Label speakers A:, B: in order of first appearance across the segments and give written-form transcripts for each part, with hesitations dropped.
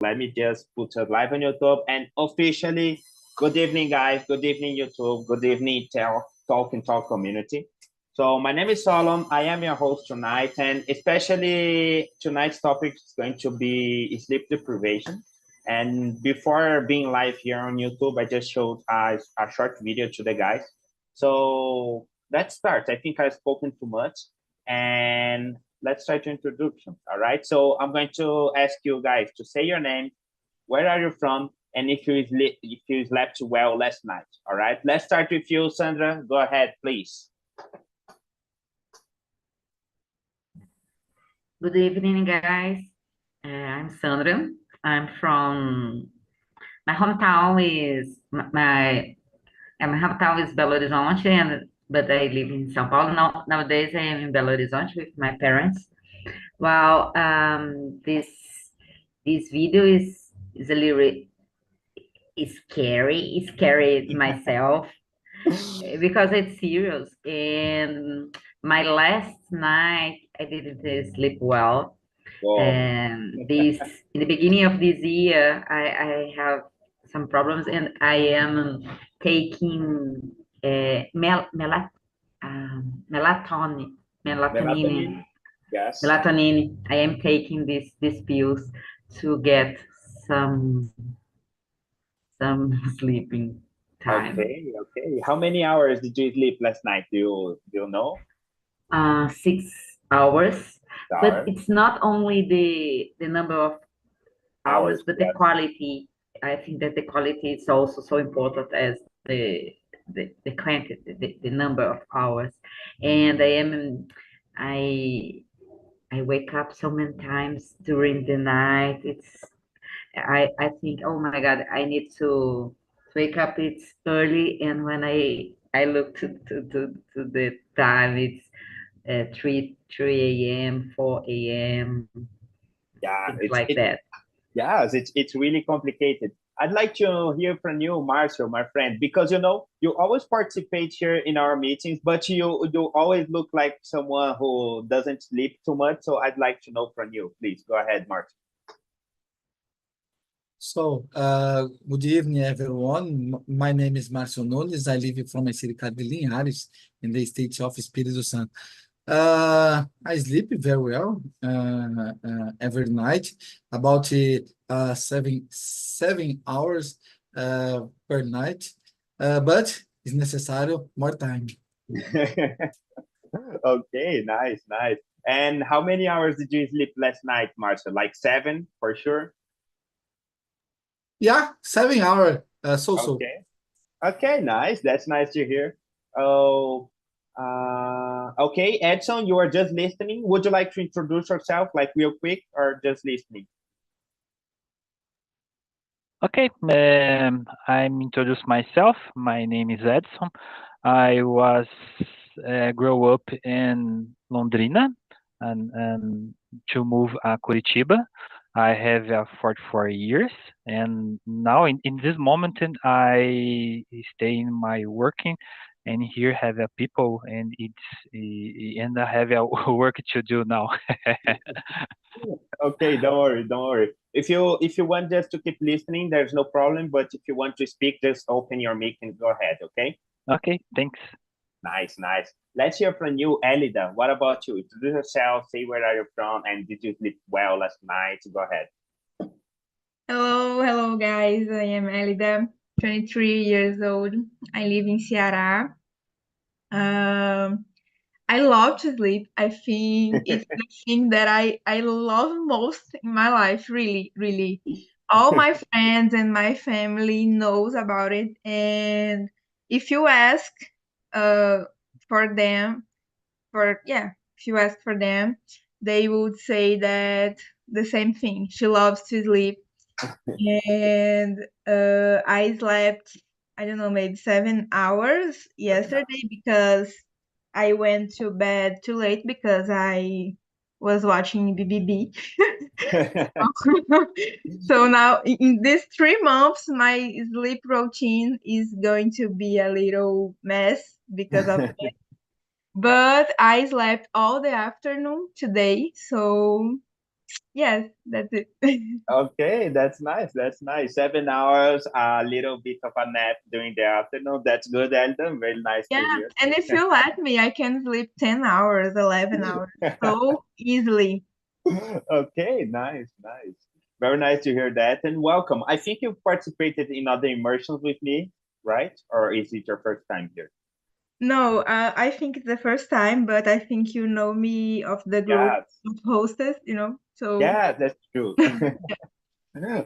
A: let me just put it live on YouTube and officially, good evening, guys. Good evening, YouTube. Good evening, Talk and Talk community. So my name is Solom. I am your host tonight, and especially tonight's topic is going to be sleep deprivation. And before being live here on YouTube, I just showed a short video to the guys. So let's start. I think I've spoken too much, and let's start to introduction. All right. So I'm going to ask you guys to say your name, where are you from, and if you slept well last night. All right. Let's start with you, Sandra. Go ahead, please.
B: Good evening, guys. I'm Sandra. I'm from my hometown is my hometown is Belo Horizonte, but I live in São Paulo now. Nowadays, I am in Belo Horizonte with my parents. Well, this video is a little scary. It's scary myself because it's serious. And my last night, I didn't sleep well.
A: Whoa.
B: And this in the beginning of this year, I have some problems, and I am taking melatonin,
A: Melatonin. Yes.
B: melatonin. I am taking these pills to get some some sleeping time.
A: Okay. Okay. How many hours did you sleep last night? Do you know?
B: 6 hours, but
A: Hours.
B: it's not only the number of hours,
A: Hours.
B: but the
A: Yes.
B: quality. I think that the quality is also so important as the quantity, the number of hours. And I I wake up so many times during the night. I think, oh my God, I need to wake up. It's early, and when I look to the time, it's 3 a.m., 4 a.m.,
A: Yeah.
B: things
A: It's
B: like
A: it.
B: that.
A: Yes. It's really complicated. I'd like to hear from you, Marcio, my friend, because you always participate here in our meetings, but you always look like someone who doesn't sleep too much. So I'd like to know from you. Please go ahead, Marcio.
C: Good evening, everyone. My name is Márcio Nunes. I live from a city called Linhares in the state of Espírito Santo. I sleep very well every night, about 7 hours per night, but it's necessary more time.
A: Okay, nice, nice. And how many hours did you sleep last night, Marcel? Like 7 for sure?
C: Yeah, 7 hours. So.
A: Okay. Okay, nice. That's nice to hear. Oh, okay, Edson, you are just listening. Would you like to introduce yourself, like real quick, or just listening?
D: Okay, I'm introduce myself. My name is Edson. I was grow up in Londrina and to move Curitiba. I have 44 years, and now in this moment I stay in my working, and here have people, and and I have a work to do now.
A: Okay, don't worry, don't worry. If you want just to keep listening, there's no problem. But if you want to speak, just open your mic and go ahead. Okay.
D: Okay, thanks.
A: Nice, nice. Let's hear from you, Elida. What about you? Introduce yourself, say where are you from, and did you sleep well last night? Go ahead.
E: Hello, guys. I am Elida, 23 years old. I live in Ceará. I love to sleep. I think it's the thing that I love most in my life, really, really. All my friends and my family knows about it. And if you ask for them, if you ask for them, they would say that the same thing. She loves to sleep. And I slept, I don't know, maybe 7 hours yesterday because I went to bed too late because I was watching BBB. So now in these 3 months, my sleep routine is going to be a little mess because of that. But I slept all the afternoon today, so Yes, that's it.
A: Okay, that's nice. That's nice. 7 hours, a little bit of a nap during the afternoon. That's good, Elton. Very nice to
E: Yeah,
A: hear.
E: and if you let me, I can sleep 10 hours, 11 hours so easily.
A: Okay, nice, nice. Very nice to hear that, and welcome. I think you participated in other immersions with me, right? Or is it your first time here?
E: No, I think it's the first time, but I think you know me of the group
A: Yes,
E: of hostess, so
A: yeah, that's true.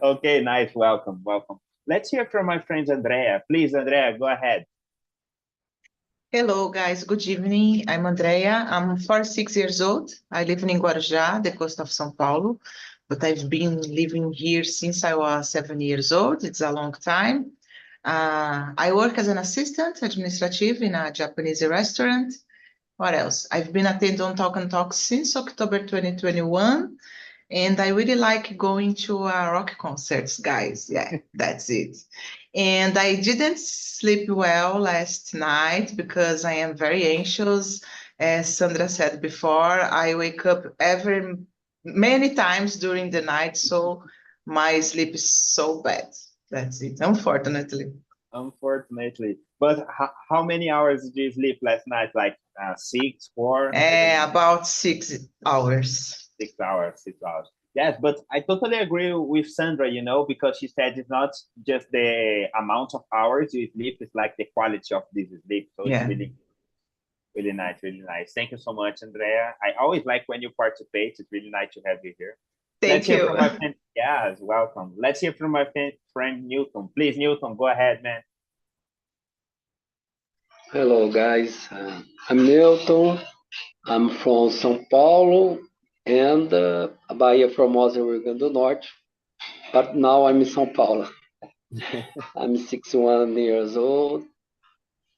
A: Okay, nice. Welcome, welcome. Let's hear from my friends Andrea. Please, Andrea, go ahead.
F: Hello, guys. Good evening. I'm Andrea. I'm 46 years old. I live in Guarujá, the coast of São Paulo, but I've been living here since I was 7 years old. It's a long time. I work as an assistant administrative in a Japanese restaurant. What else? I've been attending on Talk and Talk since October 2021. And I really like going to rock concerts, guys. Yeah, that's it. And I didn't sleep well last night because I am very anxious. As Sandra said before, I wake up many times during the night, so my sleep is so bad. That's it, unfortunately.
A: Unfortunately. But how many hours did you sleep last night? Like six, four? I don't know.
F: About 6 hours.
A: 6 hours, 6 hours. Yes, but I totally agree with Sandra, because she said it's not just the amount of hours you sleep, it's like the quality of this sleep. So it's
F: Yeah.
A: really, really nice, really nice. Thank you so much, Andrea. I always like when you participate. It's really nice to have you here. Let's
F: Thank
A: hear
F: you.
A: from my friend. Yes, welcome. Let's hear from my friend Newton. Please, Newton, go ahead, man.
G: Hello, guys. I'm Newton. I'm from São Paulo and Bahia from Rio Grande do Norte. But now I'm in São Paulo. I'm 61 years old,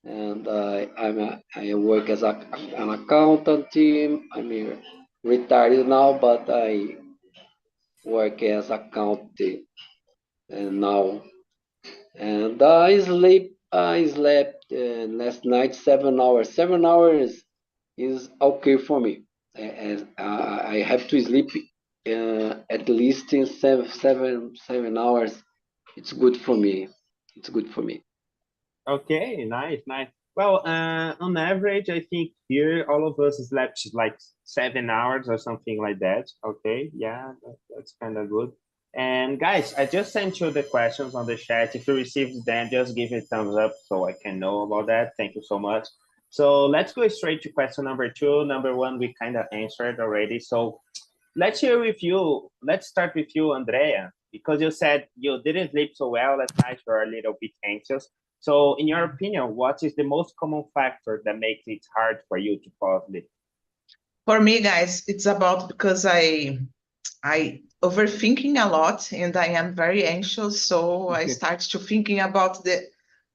G: and I work as an accountant. I'm retired now, but I work as accountant now. And I slept last night 7 hours. 7 hours is okay for me. As I have to sleep at least in seven hours. It's good for me. It's good for me.
A: Okay, nice, nice. Well, on average, I think here all of us slept like 7 hours or something like that. Okay, yeah, that's kind of good. And guys, I just sent you the questions on the chat. If you received them, just give it a thumbs up so I can know about that. Thank you so much. So let's go straight to question number two. Number one, we kind of answered already. So let's hear with you. Let's start with you, Andrea, because you said you didn't sleep so well last night. You're a little bit anxious. So, in your opinion, what is the most common factor that makes it hard for you to fall asleep?
F: For me, guys, it's about because I overthinking a lot and I am very anxious. So I start to thinking about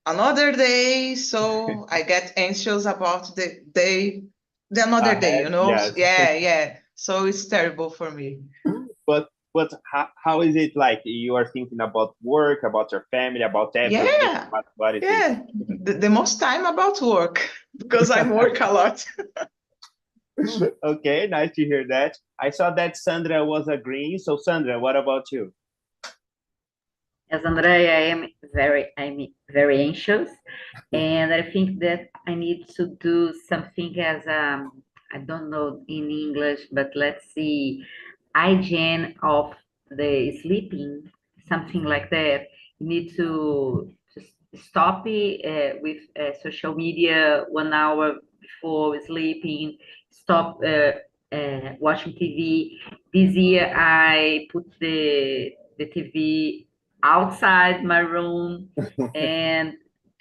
F: another day. So I get anxious about the another day,
A: Ahead, yes.
F: Yeah, yeah. So it's terrible for me.
A: But how is it like? You are thinking about work, about your family, about everything.
F: Yeah,
A: What is
F: yeah.
A: it?
F: The most time about work because I work a lot.
A: Okay, nice to hear that. I saw that Sandra was agreeing. So, Sandra, what about you?
B: As Andrea, I'm very anxious, and I think that I need to do something as I don't know in English, but let's see, hygiene of the sleeping, something like that. You need to stop it, with social media 1 hour before sleeping. Stop watching TV. This year, I put the TV outside my room and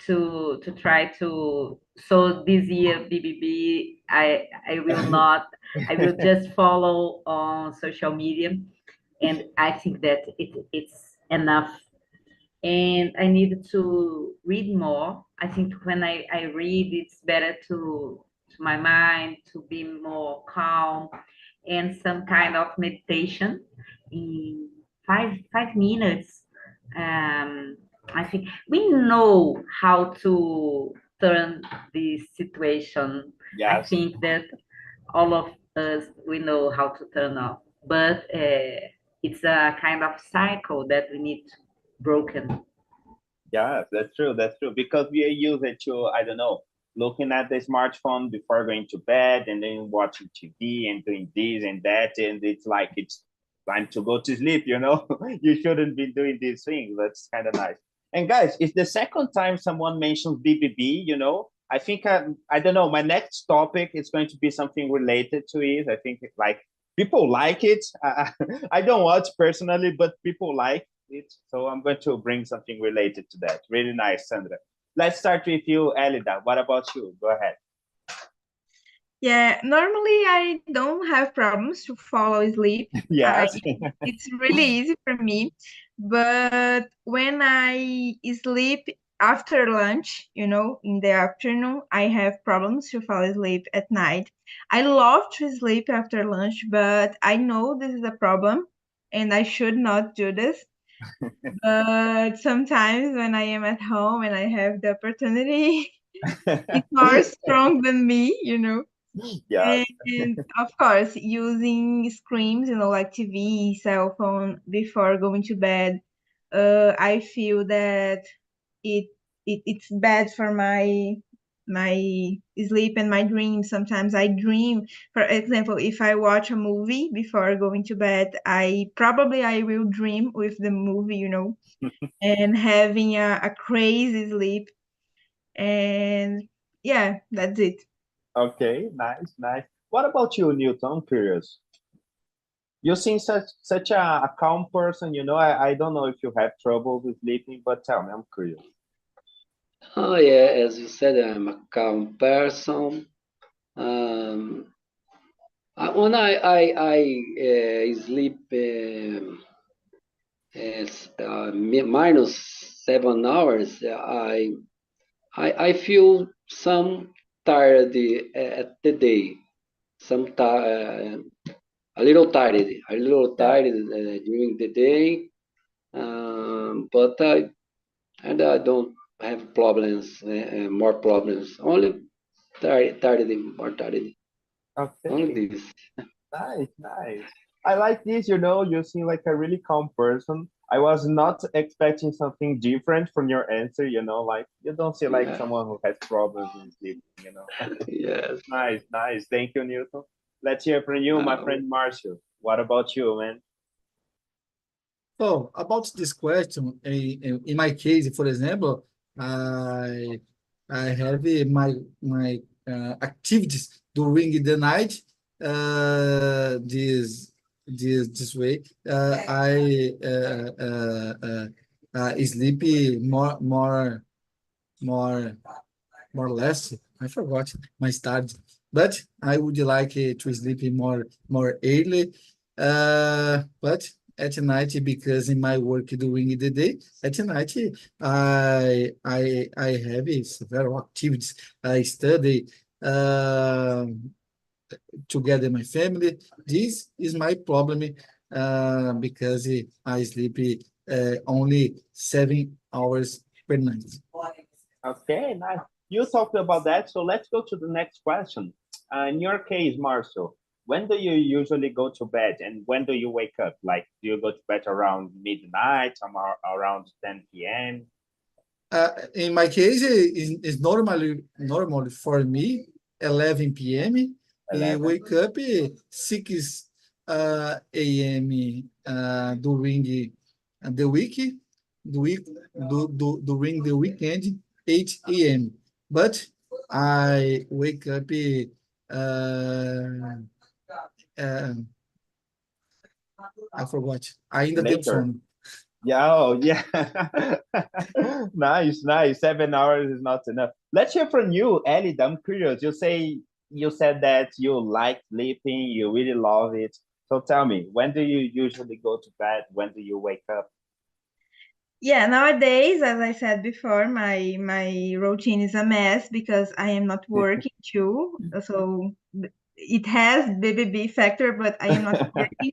B: to try to, so this year BBB I will not, I will just follow on social media, and I think that it's enough. And I need to read more. I think when I read, it's better to my mind to be more calm, and some kind of meditation in 5 minutes. I think we know how to turn this situation. I
A: Yes.
B: think that all of us, we know how to turn off but it's a kind of cycle that we need to broken.
A: Yeah, that's true. That's true. Because we use it to, I don't know, looking at the smartphone before going to bed and then watching TV and doing this and that. And it's like it's time to go to sleep, you know? You shouldn't be doing these things. That's kind of nice. And guys, it's the second time someone mentions BBB, you know? I think, I don't know, my next topic is going to be something related to it. I think like people like it. I don't watch personally, but people like it. So I'm going to bring something related to that. Really nice, Sandra. Let's start with you, Elida. What about you? Go ahead.
E: Yeah, normally I don't have problems to fall asleep.
A: Yes.
E: It's really easy for me. But when I sleep after lunch, in the afternoon, I have problems to fall asleep at night. I love to sleep after lunch, but I know this is a problem and I should not do this. But sometimes when I am at home and I have the opportunity, it's more strong than me.
A: Yeah.
E: And of course, using screens, like TV, cell phone before going to bed, I feel that it, it's bad for my sleep and my dreams. Sometimes I dream. For example, if I watch a movie before going to bed, I will dream with the movie, and having a crazy sleep. And yeah, that's it.
A: Okay, nice, nice. What about you, Newton? I'm curious. You seem such a calm person, you know. I don't know if you have trouble with sleeping, but tell me, I'm curious.
G: Oh yeah, as you said, I'm a calm person. Um, when I sleep minus 7 hours, I feel some tired at the day, a little tired,
A: Yeah.
G: during the day, but I don't have problems, more problems, only tired, more tired,
A: Okay.
G: only this.
A: Nice, nice. I like this, you know, you seem like a really calm person. I was not expecting something different from your answer, you know, like you don't seem like
G: Yeah,
A: someone who has problems in sleeping, you know.
G: yes.
A: Nice, nice. Thank you, Newton. Let's hear from you, my
G: Uh,
A: friend Marshall. What about you, man?
C: So about this question, in my case, for example, I I have my activities during the night. This way, I sleep more more or less. I forgot my start, but I would like to sleep more early. But at night, because in my work during the day, at night I have several activities. I study together my family. This is my problem because I sleep only 7 hours per night.
A: Okay, nice. You talked about that, so let's go to the next question. In your case, Marshall, when do you usually go to bed and when do you wake up? Like, do you go to bed around midnight, around 10 p.m.?
C: In my case, it's normal for me 11 p.m. I
A: 11?
C: wake up 6 a.m. During the week, during the weekend 8 a.m. But I wake up uh, uh, I forgot. Ainda tenho
A: Later.
C: sono.
A: Yeah, oh, yeah. Nice, nice. 7 hours is not enough. Let's hear from you, Ellie. I'm curious. You said that you like sleeping, you really love it. So tell me, when do you usually go to bed? When do you wake up?
E: Yeah, nowadays, as I said before, my routine is a mess because I am not working too. So it has BBB factor, but I am not working.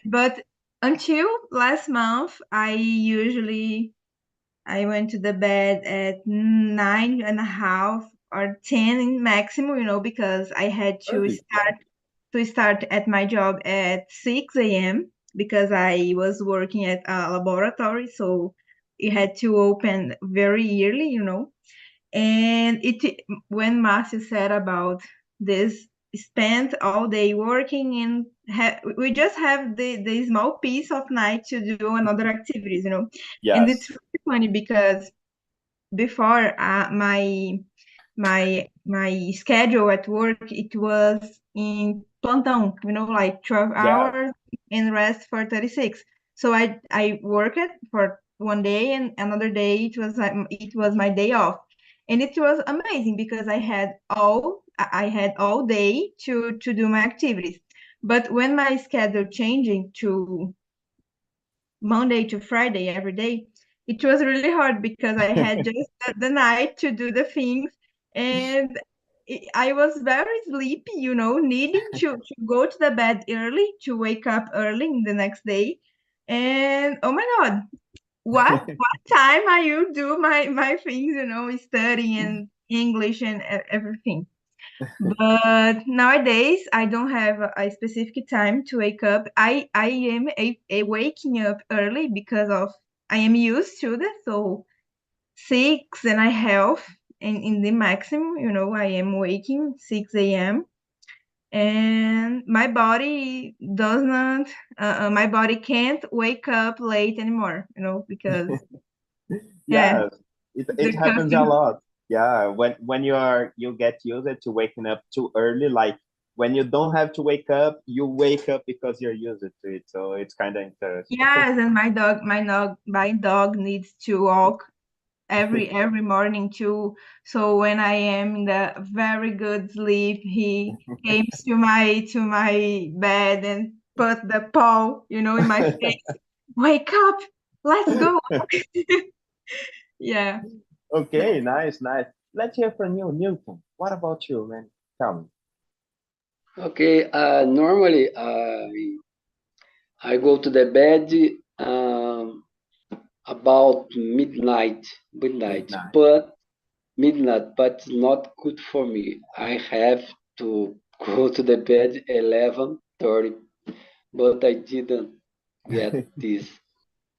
E: But until last month, I went to the bed at 9:30 or 10 in maximum, because I had to
A: Early, yeah.
E: start to start at my job at 6 a.m. because I was working at a laboratory, so it had to open very early, you know. And when Marcia said about this, spent all day working and we just have the small piece of night to do another activities, you know. And it's
A: Yes.
E: really funny because before my schedule at work, it was in plantão, you know, like 12
A: Yeah.
E: hours and rest for 36. So I worked for one day and another day it was my day off. And it was amazing because I had all day to do my activities. But when my schedule changing to Monday to Friday every day, it was really hard because I had just the night to do the things, and I was very sleepy, you know, needing to go to the bed early to wake up early in the next day. And oh my God, what time are you do my things, you know, studying English and everything. But nowadays, I don't have a specific time to wake up. I am a waking up early because of I am used to that. So 6.5 in the maximum, you know, I am waking 6 a.m. And my body does not, my body can't wake up late anymore, you know, because yeah,
A: Yeah, it
E: the
A: happens a
E: caffeine.
A: lot. Yeah, when you get used to waking up too early, like when you don't have to you wake up because you're used to it. So it's kind of interesting.
E: Yes, and my dog needs to walk every morning too. So when I am in the very good sleep, he comes to my bed and put the paw, you know, in my face. Wake up, let's go. Yeah.
A: Okay, nice, nice. Let's hear from you, Newton. What about you, man? Tell me.
G: Okay, normally I go to the bed about
A: Midnight.
G: but it's not good for me. I have to go to the bed 11:30, but I didn't get this.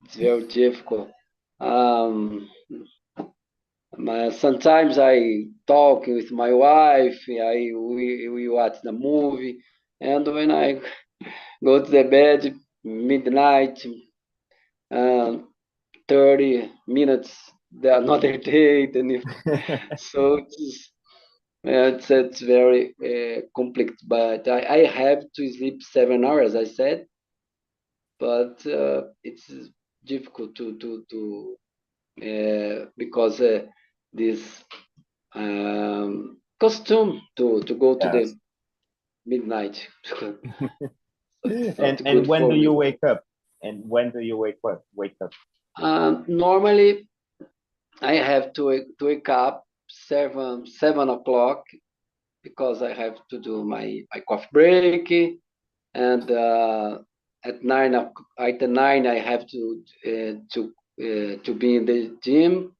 G: It's very difficult. Um, Sometimes I talk with my wife. We watch the movie, and when I go to the bed midnight, 30 minutes the another day. So it's very complex. But I have to sleep 7 hours, I said, but it's difficult to because this costume to go to
A: Yes.
G: the midnight. It's
A: And
G: not good
A: when
G: for
A: do you
G: me.
A: wake up? And when do you wake up? Wake up.
G: Normally, I have to wake up 7 o'clock because I have to do my coffee break, and at 9 I have to be in the gym,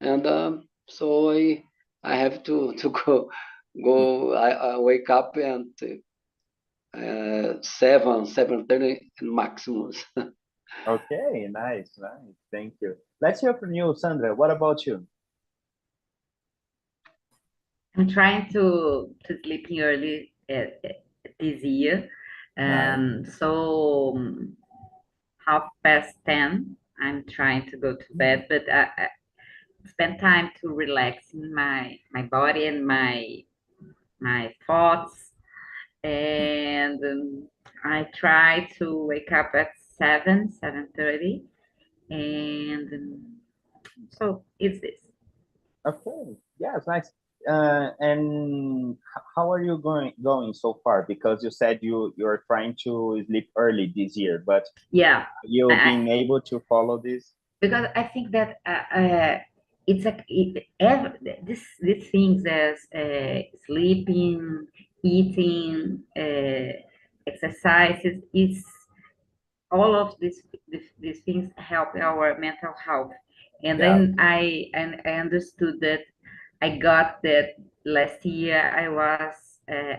G: and so I have to go. I wake up and 7:30 maximum.
A: Okay, nice, nice. Thank you. Let's hear from you, Sandra. What about you?
B: I'm trying to sleeping early this year.
A: Nice.
B: So 10:30, I'm trying to go to bed, but I spend time to relaxing my body and my thoughts. And I try to wake up at 7:30. And so it's this.
A: Okay. Yes, nice. And how are you going so far? Because you said you're trying to sleep early this year, but
B: Yeah,
A: you being able to follow this?
B: because I think that it's these things as sleeping, eating, exercises is all of these things help our mental health. And
A: Yeah.
B: then I understood that I got that last year I was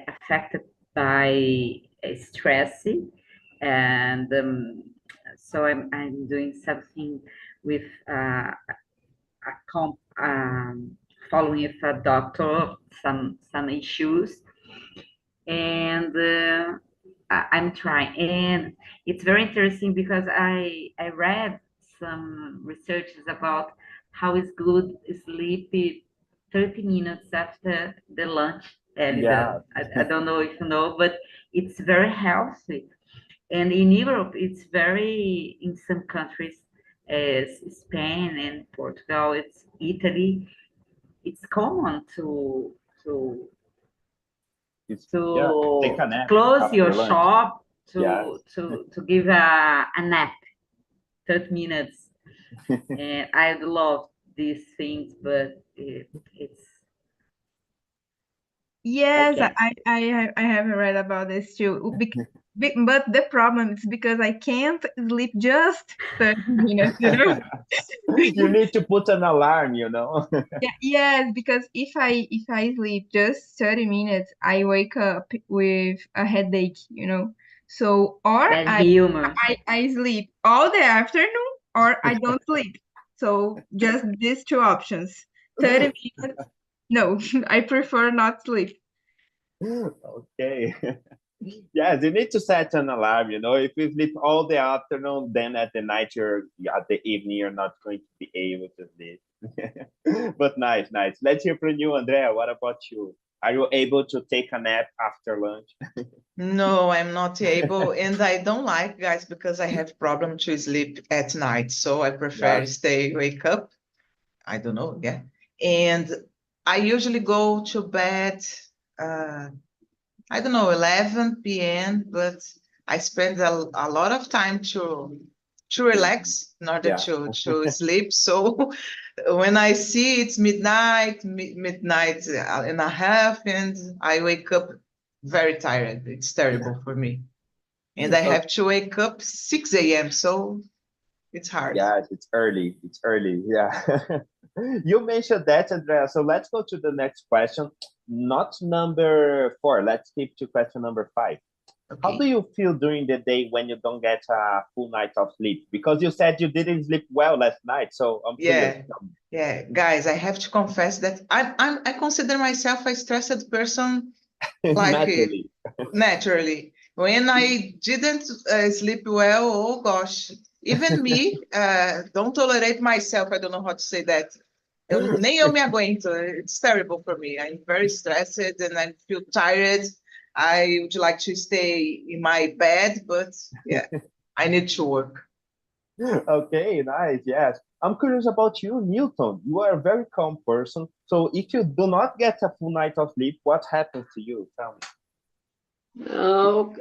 B: affected by stressy, and so I'm doing something with following with a doctor some issues, and I'm trying, and it's very interesting because I read some researches about how is good sleep 30 minutes after the lunch. And
A: Yeah.
B: I don't know if you know, but it's very healthy. And in Europe, it's very, in some countries, as Spain and Portugal, it's Italy, it's common to
A: Yeah, take
B: to
A: a nap
B: close your
A: after lunch.
B: shop
A: Yeah.
B: to give a nap, 30 minutes. And I love these things, but it's
E: Yes,
B: okay.
E: I have read about this too. But the problem is because I can't sleep just 30 minutes, you know?
A: You need to put an alarm, you know?
E: Yeah, yes, because if I sleep just 30 minutes, I wake up with a headache, you know. So or
B: Bad humor.
E: I sleep all the afternoon or I don't sleep. So just these two options. 30 minutes. No, I prefer not sleep.
A: Okay. Yes, you need to set an alarm, you know. If you sleep all the afternoon, then at the night at the evening you're not going to be able to sleep. But nice, nice. Let's hear from you, Andrea. What about you? Are you able to take a nap after lunch?
F: No, I'm not able, and I don't like, guys, because I have problem to sleep at night. So I prefer
A: Yeah.
F: stay wake up. I don't know, yeah. And I usually go to bed, uh, I don't know, 11 p.m., but I spend a lot of time to relax in order
A: Yeah.
F: to sleep. So when I see it's midnight and a half, and I wake up very tired. It's terrible for me. And I have to wake up 6 a.m., so it's hard.
A: Yes, it's early. It's early. Yeah. You mentioned that, Andrea. So let's go to the next question. Not number 4. Let's skip to question number 5. How do
F: Okay.
A: you feel during the day when you don't get a full night of sleep? Because you said you didn't sleep well last night. So I'm curious.
F: Yeah, guys, I have to confess that I consider myself a stressed person, like
A: Naturally.
F: naturally. When I didn't sleep well, oh gosh, even me don't tolerate myself. I don't know how to say that. Nem eu me aguento. It's terrible for me. I'm very stressed and I feel tired. I would like to stay in my bed, but yeah, I need to work.
A: Okay, nice. Yes. I'm curious about you, Newton. You are a very calm person. So if you do not get a full night of sleep, what happens to you? Tell me.
G: No,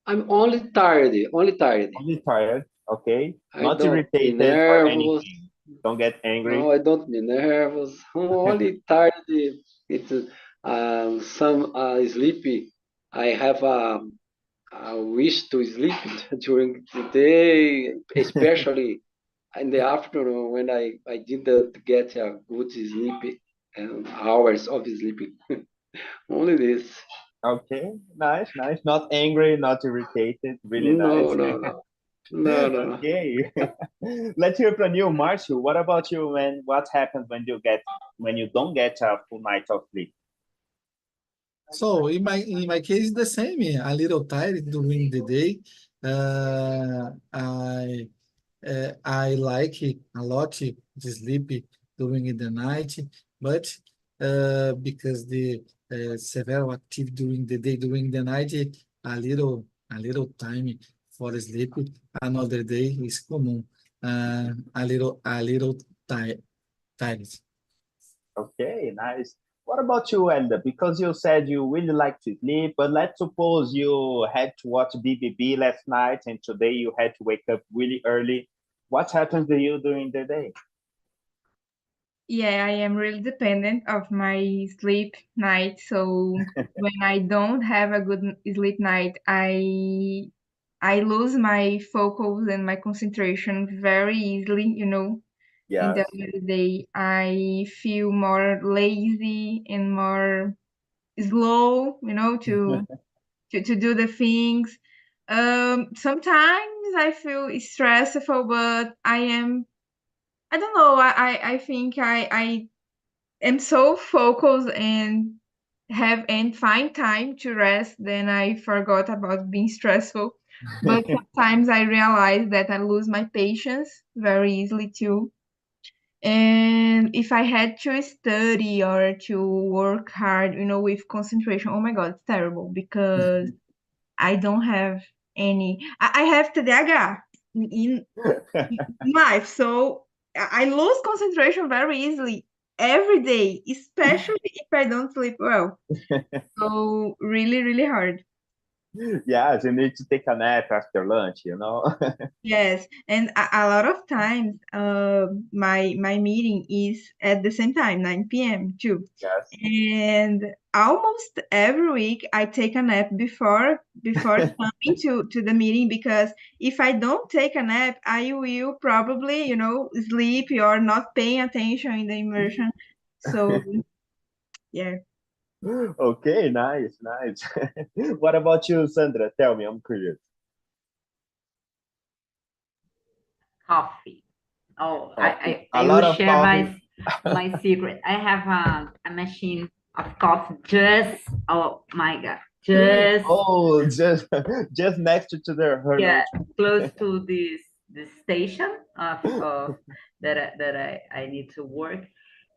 G: I'm only tired, only tired.
A: Only tired, okay?
G: I
A: Not
G: don't be
A: irritated or
G: nervous.
A: anything. Don't get
G: No,
A: angry.
G: I don't be nervous. I'm only tired. It's some sleepy. I have a wish to sleep during the day, especially in the afternoon when I didn't get a good sleep and hours of sleeping. Only this.
A: Okay, nice, nice. Not angry, not irritated. Really
G: No,
A: nice.
G: no, no, no, no.
A: Okay. Let's hear from you, Marcio. What about you, man? What happens when you don't get a full night of sleep?
C: So in my case, the same. A little tired during the day. I like it a lot to sleep during the night, but because the several active during the day, during the night, a little time for sleep. Another day is common. A little tired.
A: Okay, nice. What about you, Enda? Because you said you really like to sleep, but let's suppose you had to watch BBB last night and today you had to wake up really early. What happens to you during the day?
E: Yeah, I am really dependent of my sleep night. So when I don't have a good sleep night, I lose my focus and my concentration very easily, you know. In the
A: Yes.
E: end of the day, I feel more lazy and more slow, you know, to do the things. Sometimes I feel stressful, but I don't know. I think I am so focused and find time to rest, then I forgot about being stressful. But sometimes I realize that I lose my patience very easily too. And if I had to study or to work hard, with concentration, oh my God, it's terrible because I don't have any. I have TDAH in life, so I lose concentration very easily every day, especially if I don't sleep well. So really, really hard.
A: Yes, you need to take a nap after lunch,
E: Yes, and a lot of times, my meeting is at the same time, 9 p.m. too.
A: Yes.
E: And almost every week I take a nap before coming to the meeting, because if I don't take a nap, I will probably, sleep or not paying attention in the immersion. So yeah.
A: Okay, nice, nice. What about you, Sandra? Tell me, I'm curious.
B: Coffee. Oh,
A: Coffee.
B: I
A: A lot
B: will
A: of
B: share
A: coffee.
B: my secret. I have a machine of coffee just, oh my God, just
A: Oh, just next to her
B: yeah,
A: lunch.
B: close to this station of that I need to work.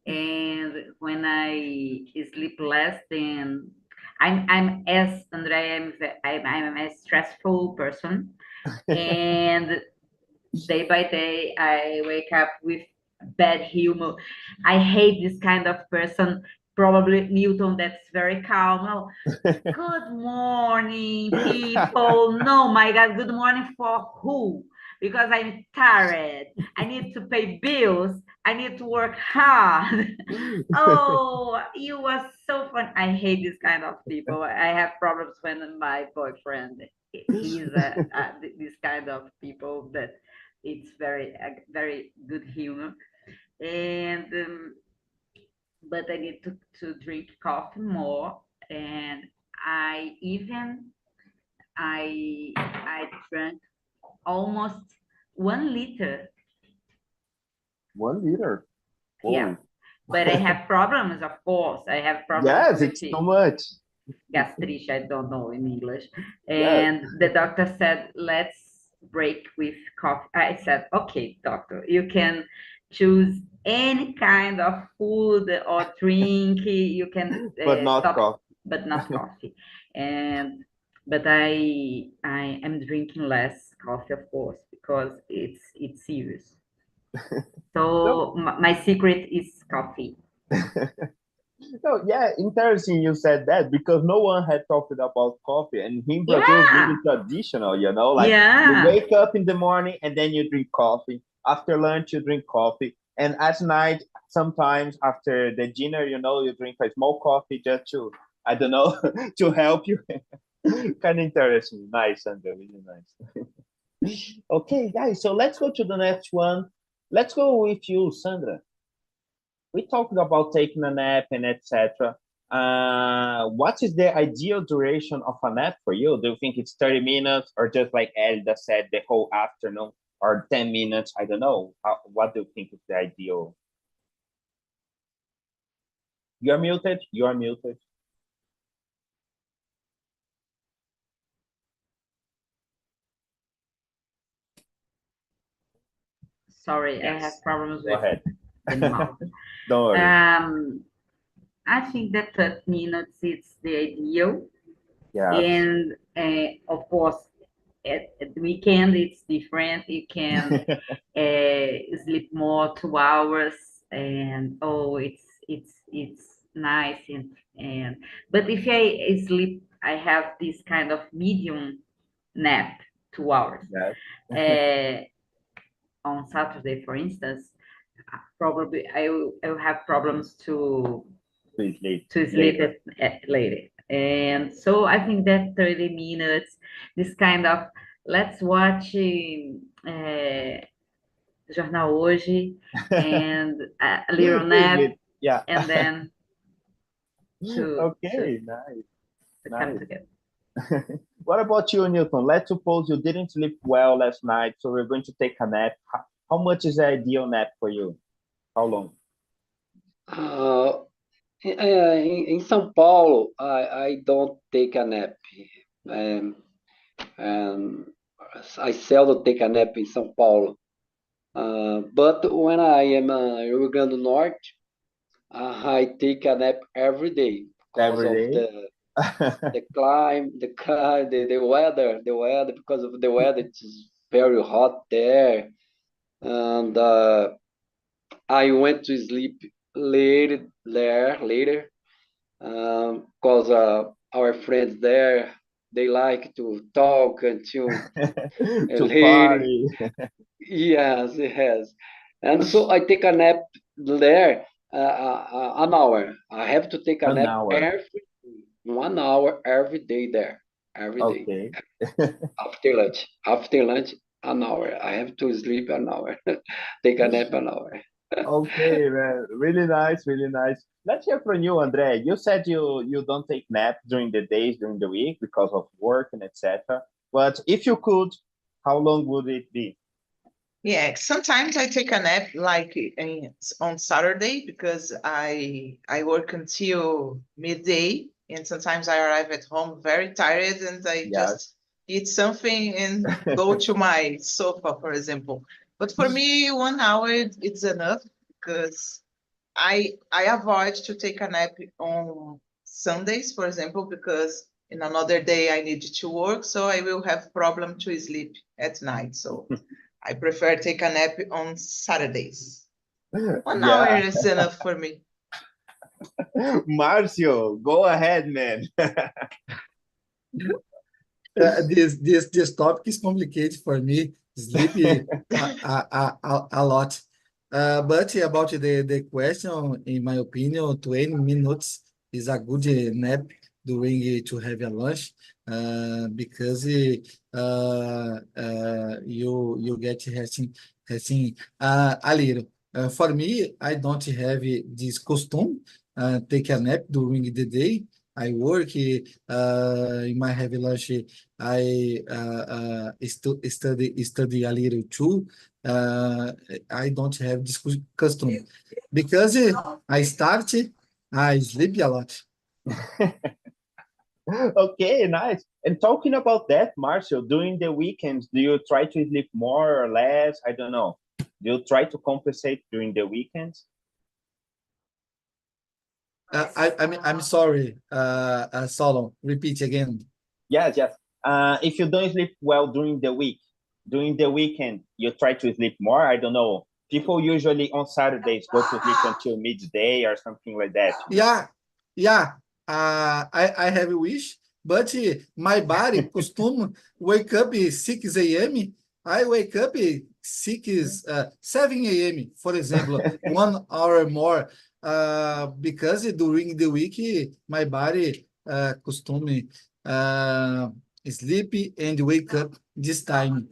B: And when I sleep less, then I'm as Andrea, I'm a stressful person, and day by day I wake up with bad humor. I hate this kind of person. Probably Newton, that's very calm. No, good morning, people. No, my God, good morning for who? Because I'm tired. I need to pay bills. I need to work hard. Oh, you was so fun. I hate this kind of people. I have problems when my boyfriend, he's this kind of people that it's very good humor. And but I need to drink coffee more. And I even I drank almost 1 liter.
A: 1 liter.
B: Yeah,
A: Oh,
B: but I have problems, of course. I have problems
A: yes,
B: with
A: it's too much.
B: gastritis, I don't know in English.
A: Yes,
B: And the doctor said, let's break with coffee. I said, okay, doctor, you can choose any kind of food or drink. You can
A: but not
B: stop,
A: coffee.
B: but not coffee. And but I am drinking less coffee, of course, because it's serious.
A: No,
B: So my secret is coffee.
A: no, yeah, interesting you said that because no one had talked about coffee, and in Brazil it's
B: Yeah,
A: really traditional, like you
B: yeah.
A: wake up in the morning and then you drink coffee. After lunch you drink coffee, and at night sometimes after the dinner, you drink a small coffee just to, I don't know, to help you. Kind of interesting. Nice, Sandra, really nice. Okay, guys, so let's go to the next one. Let's go with you, Sandra. We talked about taking a nap and etc. What is the ideal duration of a nap for you? Do you think it's 30 minutes or just like Elda said, the whole afternoon or 10 minutes? I don't know. What do you think is the ideal? You're muted. You're muted.
B: Sorry, I have
A: Yes.
B: problems
A: Go
B: with
A: ahead.
B: the mouth.
A: Don't worry.
B: I think that 30 minutes is the ideal.
A: Yes.
B: And of course, at the weekend, it's different. You can sleep more 2 hours, and oh, it's nice. And but if I sleep, I have this kind of medium nap, 2 hours.
A: Yes.
B: On Saturday, for instance, probably I will have problems
A: Please leave
B: to sleep
A: later.
B: later. And so I think that 30 minutes, this kind of, let's watch Jornal Hoje and a little nap,
A: Yeah.
B: and then to
A: Okay. Nice.
B: come
A: Nice.
B: together.
A: What about you, Newton? Let's suppose you didn't sleep well last night, so we're going to take a nap. How much is the ideal nap for you? How long?
G: Uh, in São Paulo, I don't take a nap. Um, and I seldom take a nap in São Paulo. But when I am in Rio Grande do Norte, I take a nap every day because
A: Every
G: of
A: day?
G: the weather, because of the weather, it's very hot there. And I went to sleep later, because our friends there, they like to talk until
A: To
G: late.
A: party.
G: Yes, it has. And so I take a nap there, an hour. I have to take a
A: An
G: nap
A: hour.
G: every 1 hour every day there, every day
A: Okay.
G: after lunch. After lunch, an hour. I have to sleep an hour, take a nap an hour.
A: Okay, man. Really nice, really nice. Let's hear from you, Andre. You said you don't take naps during the days, during the week because of work and etc. But if you could, how long would it be?
F: Yeah, sometimes I take a nap like on Saturday because I work until midday, and sometimes I arrive at home very tired and I
A: Yes.
F: just eat something and go to my sofa, for example. But for me, 1 hour it's enough because I avoid to take a nap on Sundays, for example, because in another day I need to work, so I will have problem to sleep at night. So I prefer take a nap on Saturdays. 1 hour
A: Yeah.
F: is enough for me.
A: Marcio, go ahead, man.
C: This topic is complicated for me. Sleep a lot. But about the question, in my opinion, 20 minutes is a good nap during to have a lunch, because you get resting a little. For me, I don't have this custom take a nap during the day. I work in my heavy lunch. I study a little too. Uh, I don't have this custom because I start, I sleep a lot.
A: Okay, nice. And talking about that, Marcio, during the weekends, do you try to sleep more or less? I don't know. Do you try to compensate during the weekends?
C: I'm sorry, Solon. Repeat again.
A: Yes, yes. If you don't sleep well during the week, during the weekend, you try to sleep more. I don't know. People usually on Saturdays go to sleep until midday or something like that.
C: Yeah, yeah. I have a wish, but my body custom wake up at 6 a.m. I wake up at 7 a.m., for example, 1 hour more, because during the week, my body custom uh, sleep and wake up this time.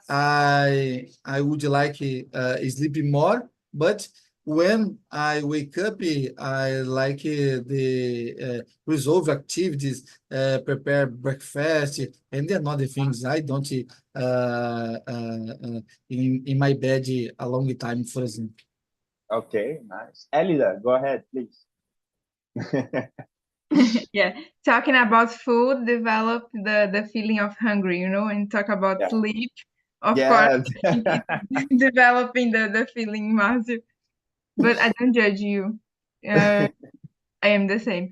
C: I would like sleep more, but when I wake up, I like the resolve activities, prepare breakfast, and then other things. I don't in my bed a long time, for example.
A: Okay, nice. Elida, go ahead, please.
E: Yeah, talking about food develop the feeling of hungry, and talk about
A: Yeah.
E: sleep. Of course,
A: Yes.
E: I think it's developing the feeling, Marcio. But I don't judge you. I am the same.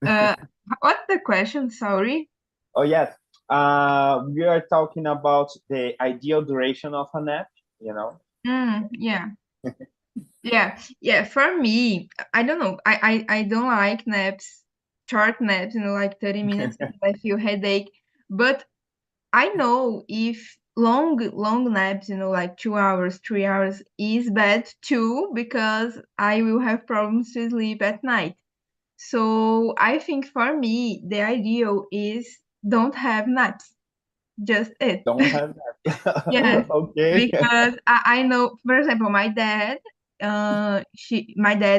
E: Uh, what's the question? Sorry.
A: Oh, yes. We are talking about the ideal duration of a nap, you know?
E: Yeah. Yeah. For me, I don't know. I don't like naps, short naps, like 30 minutes because I feel headache. But I know if long naps, like 2 hours, 3 hours is bad too, because I will have problems to sleep at night. So I think for me, the ideal is don't have naps. Just it.
A: Don't have that.
E: Yes,
A: Okay.
E: because I know, for example, my dad,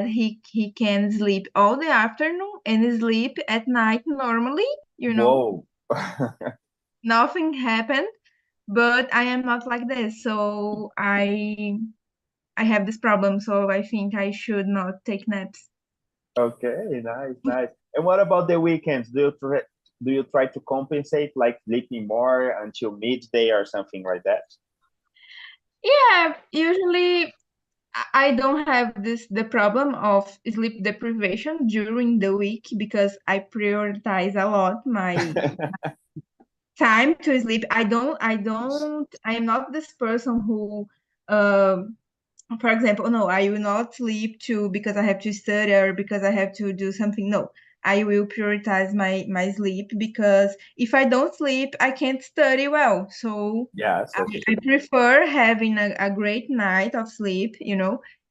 E: he can sleep all the afternoon and sleep at night normally.
A: Whoa.
E: Nothing happened, but I am not like this. So I have this problem. So I think I should not take naps.
A: Okay, nice, nice. And what about the weekends? Do you try to compensate, like sleeping more until midday or something like that?
E: Yeah, usually I don't have the problem of sleep deprivation during the week because I prioritize a lot my time to sleep. I am not this person who um for example, no, I will not sleep too because I have to study or because I have to do something. No, I will prioritize my sleep because if I don't sleep, I can't study well. So
A: Yes,
E: I prefer having a great night of sleep,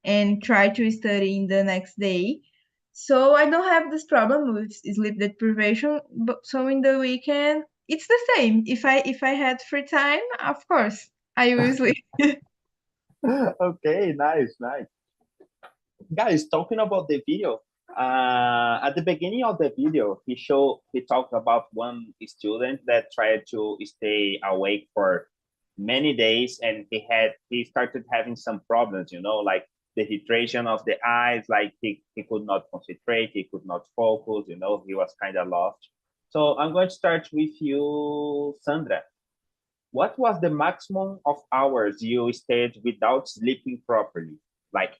E: and try to study in the next day. So I don't have this problem with sleep deprivation. But so in the weekend, it's the same. If I had free time, of course, I will sleep.
A: okay, nice, nice. Guys, talking about the video, at the beginning of the video, he talked about one student that tried to stay awake for many days, and he started having some problems, like the hydration of the eyes, like he could not concentrate, he could not focus, he was kind of lost. So I'm going to start with you, Sandra. What was the maximum of hours you stayed without sleeping properly? Like,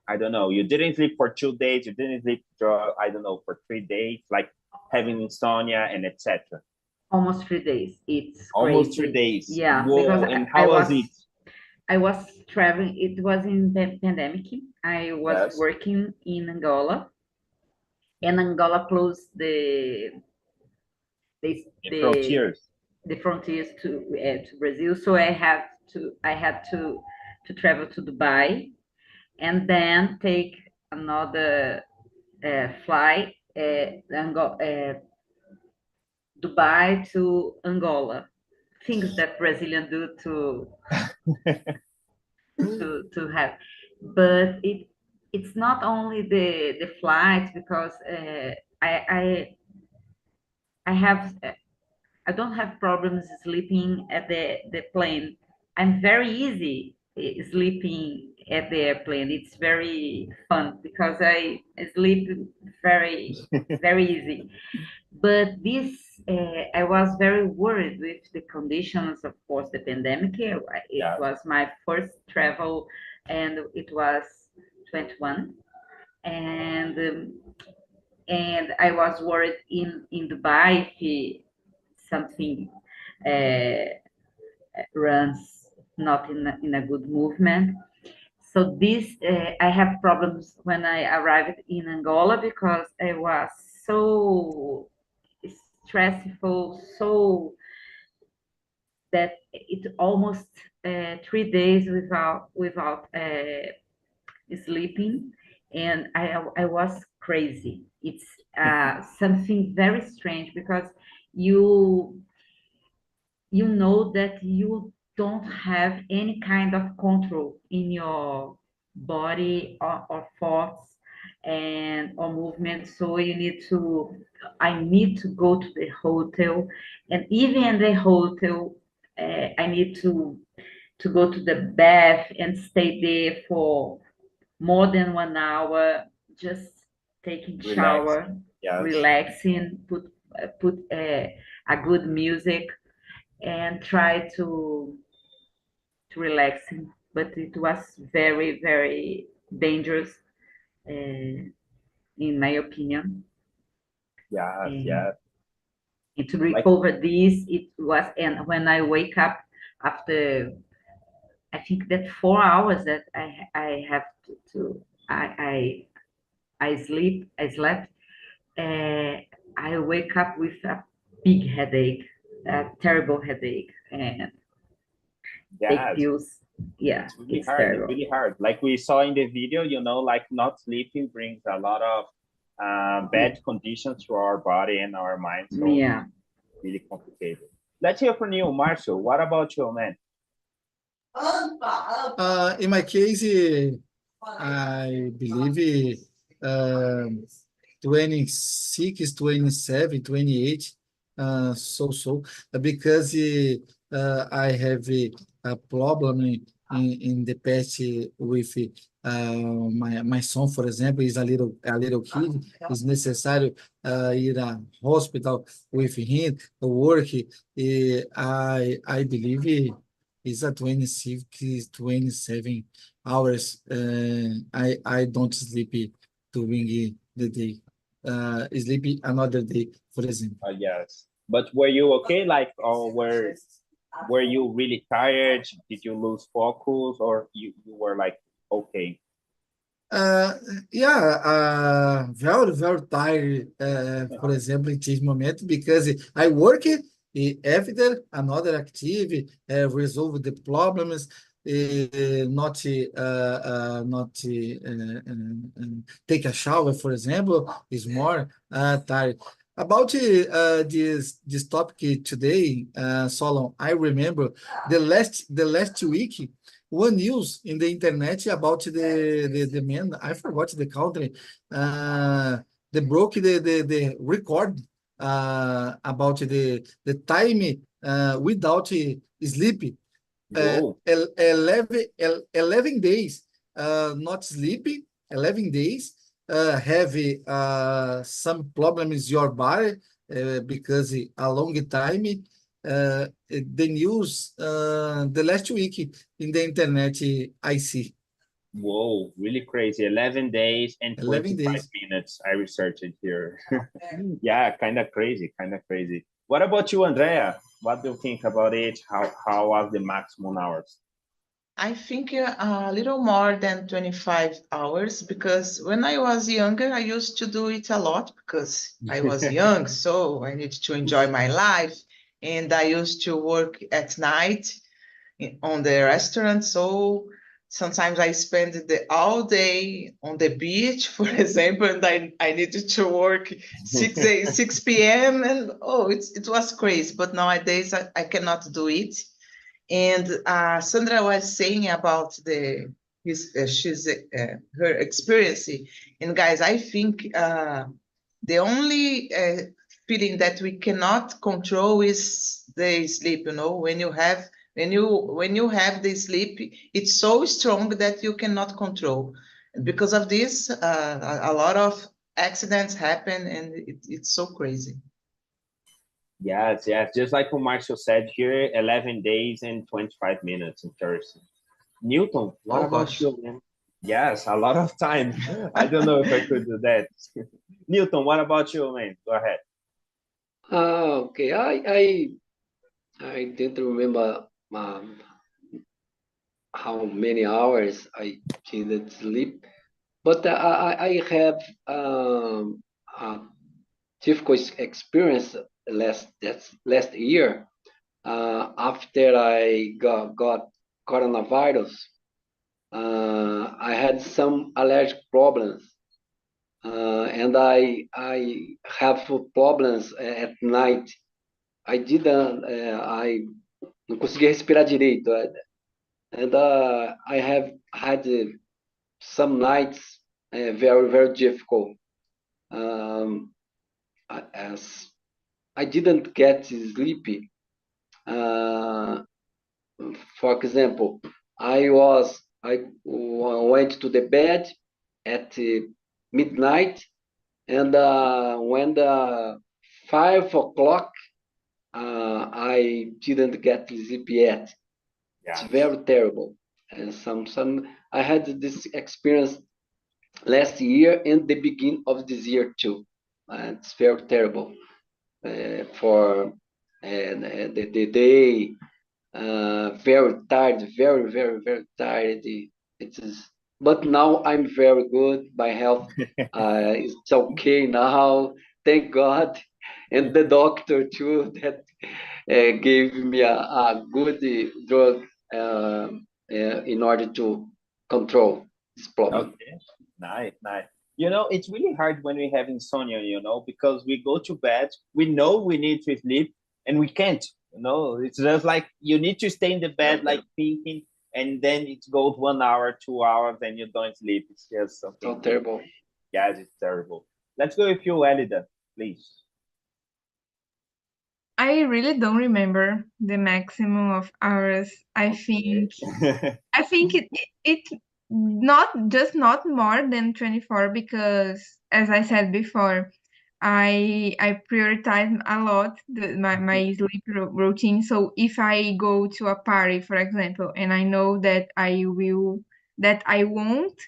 A: I don't know, you didn't sleep for 2 days, you didn't sleep for, I don't know, for 3 days, like having insomnia and etc.
B: Almost 3 days. It's
A: Almost three
B: crazy.
A: days.
B: Yeah, because
A: Whoa, and how was it?
B: I was traveling. It was in the pandemic. I was
A: Yes,
B: working in Angola, and Angola closed the
A: the
B: the
A: frontiers.
B: the frontiers to Brazil. So I had to travel to Dubai and then take another flight, Dubai to Angola. Things that Brazilians do to have, but it's not only the flights because I have I don't have problems sleeping at the plane. I'm very easy sleeping at the airplane. It's very fun because I sleep very easy. But I was very worried with the conditions, of course, the pandemic. It
A: Yeah,
B: was my first travel, and it was 21, and I was worried in Dubai if something uh, runs not in a good movement. So I have problems when I arrived in Angola because I was so stressful, so that it almost 3 days without sleeping, and I was crazy. It's something very strange because you you know that you don't have any kind of control in your body or thoughts and or movement. So I need to go to the hotel, and even in the hotel, I need to go to the bath and stay there for more than 1 hour, just taking
A: relax.
B: shower,
A: Yes,
B: relaxing, put a good music and try to relaxing, but it was very dangerous, in my opinion.
A: yes,
B: And,
A: yes.
B: and to
A: Like,
B: recover this, it was, and when I wake up after, I think that 4 hours that I have to I slept, uh, I wake up with a big headache, a terrible headache, and take
A: yes,
B: pills. Yeah,
A: it's really
B: it's
A: hard. It's
B: terrible.
A: really hard. Like we saw in the video, like not sleeping brings a lot of
B: Yeah.
A: bad conditions to our body and our mind. So
B: Yeah.
A: really complicated. Let's hear from you, Marshall. What about you, man?
C: In my case, I believe 26, 27, 28. because I have a problem in the past with my son, for example, is a little kid. It's necessary ir a hospital with him, work. I believe it's a 26, 27 hours. I don't sleep during the day. Sleep another day, for example.
A: Yes. But were you okay? Like, or were you really tired? Did you lose focus, or you were like okay?
C: Uh, yeah, very, very tired, for example, in this moment, because I work after another activity, resolve the problems, not take a shower, for example, is more tired. About this topic today, Solon, I remember the last week one news in the internet about the man, I forgot the country, they broke the record about the time without sleep.
A: Whoa.
C: 11 days not sleeping, 11 days, have some problems your body because a long time. The news the last week in the internet I see
A: Whoa, really crazy. 11 days and
C: 11
A: 25
C: days.
A: minutes. I researched it here. Yeah, kind of crazy, kind of crazy. What about you, Andrea? What do you think about it? How was the maximum hours?
F: I think a little more than 25 hours because when I was younger, I used to do it a lot because I was young, so I needed to enjoy my life. And I used to work at night on the restaurant, so sometimes I spend the all day on the beach, for example, and I needed to work 6 p.m. and oh, it was crazy. But nowadays I cannot do it. And Sandra was saying about her experience. And guys, I think the only feeling that we cannot control is the sleep. You know, when you have the sleep, it's so strong that you cannot control. And because of this, a lot of accidents happen, and it's so crazy.
A: Yes, yes. Just like what Marcio said here, 11 days and 25 minutes in Thursday. Newton, what
F: Oh
A: about
F: gosh.
A: you, man? Yes, a lot of time. I don't know if I could do that. Newton, what about you, man? Go ahead.
G: Okay, I didn't remember how many hours I didn't sleep, but I have a difficult experience last year after I got coronavirus. I had some allergic problems, and I have problems at night. I não conseguia respirar direito, and I have had some nights very very difficult. Um, as I didn't get sleepy. Uh, for example, I went to the bed at midnight, and when the 5 o'clock, I didn't get sleep yet. It's
A: Yeah.
G: very terrible. And some I had this experience last year and the beginning of this year too. It's very terrible for the day. Very tired, very, very, very tired. It is, but now I'm very good. My health it's okay now. Thank God, and the doctor too that gave me a good drug in order to control this problem.
A: Okay. Nice, nice. You know, it's really hard when we have insomnia, because we go to bed, we know we need to sleep, and we can't. It's just like you need to stay in the bed, like thinking, and then it goes 1 hour, 2 hours, and you don't sleep. It's just
G: So
A: something really,
G: terrible.
A: yes, it's terrible. Let's go with you, Elida, please.
E: I really don't remember the maximum of hours. I think it not more than 24 because as I said before, I prioritize a lot my sleep routine. So if I go to a party, for example, and I know that I won't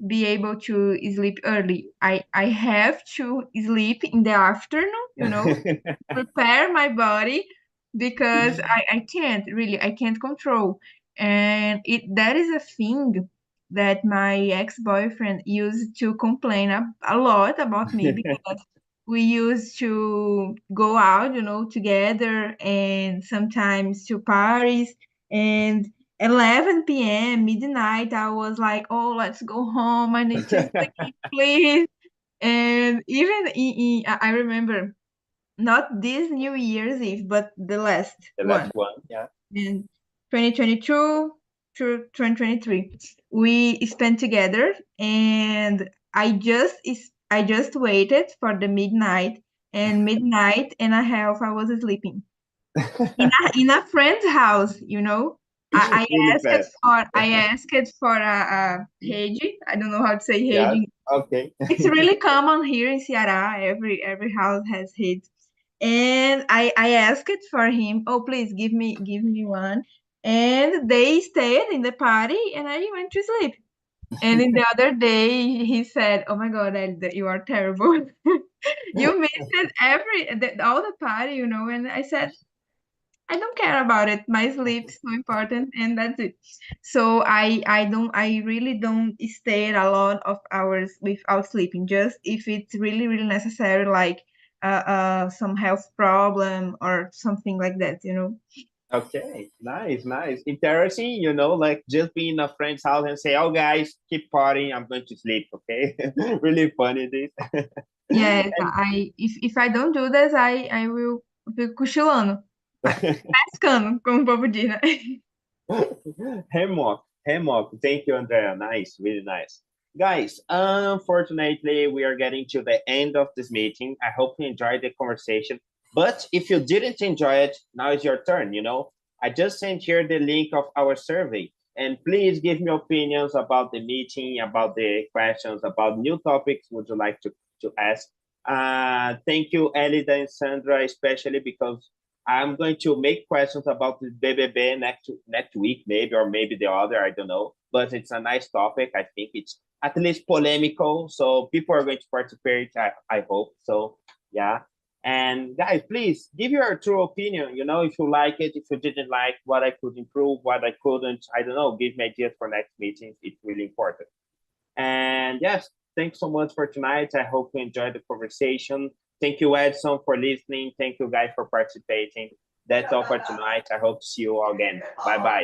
E: be able to sleep early, I have to sleep in the afternoon, prepare my body because I can't control. And that is a thing that my ex-boyfriend used to complain a lot about me because we used to go out, together and sometimes to parties. And 11 p.m., midnight, I was like, oh, let's go home. I need to sleep, please. And even I remember not this New Year's Eve, but the last
A: The
E: one
A: last one, yeah.
E: in 2022 to 2023. We spent together, and I just waited for the midnight, and midnight and a half I was sleeping in a friend's house. I
A: Really fast.
E: I asked for a rede. I don't know how to say
A: Yeah,
E: rede.
A: okay.
E: It's really common here in Ceará. Every house has rede. And I asked for him, oh, please give me one. And they stayed in the party, and I went to sleep. And in the other day, he said, "Oh my God, you are terrible. You missed all the party." And I said, I don't care about it. My sleep is so important, and that's it. So I really don't stay a lot of hours without sleeping. Just if it's really really necessary, like some health problem or something like that.
A: Okay, nice, nice. Interesting, like just being in a friend's house and say, oh, guys, keep partying. I'm going to sleep, okay? Really funny, this.
E: Yes, if I don't do this, I will fico cochilando, pescando, como o povo diz, né?
A: Hammock. Thank you, Andrea. Nice, really nice. Guys, unfortunately, we are getting to the end of this meeting. I hope you enjoyed the conversation. But if you didn't enjoy it, now is your turn. I just sent here the link of our survey. And please give me opinions about the meeting, about the questions, about new topics would you like to ask. Thank you, Elida and Sandra, especially because I'm going to make questions about the BBB next week, maybe, or maybe the other, I don't know. But it's a nice topic. I think it's at least polemical, so people are going to participate. I hope so. Yeah. And guys, please give your true opinion. If you like it, if you didn't like, what I could improve, what I couldn't. I don't know. Give me ideas for next meetings. It's really important. And yes, thanks so much for tonight. I hope you enjoyed the conversation. Thank you, Edson, for listening. Thank you, guys, for participating. That's all for tonight. I hope to see you all again. Bye bye.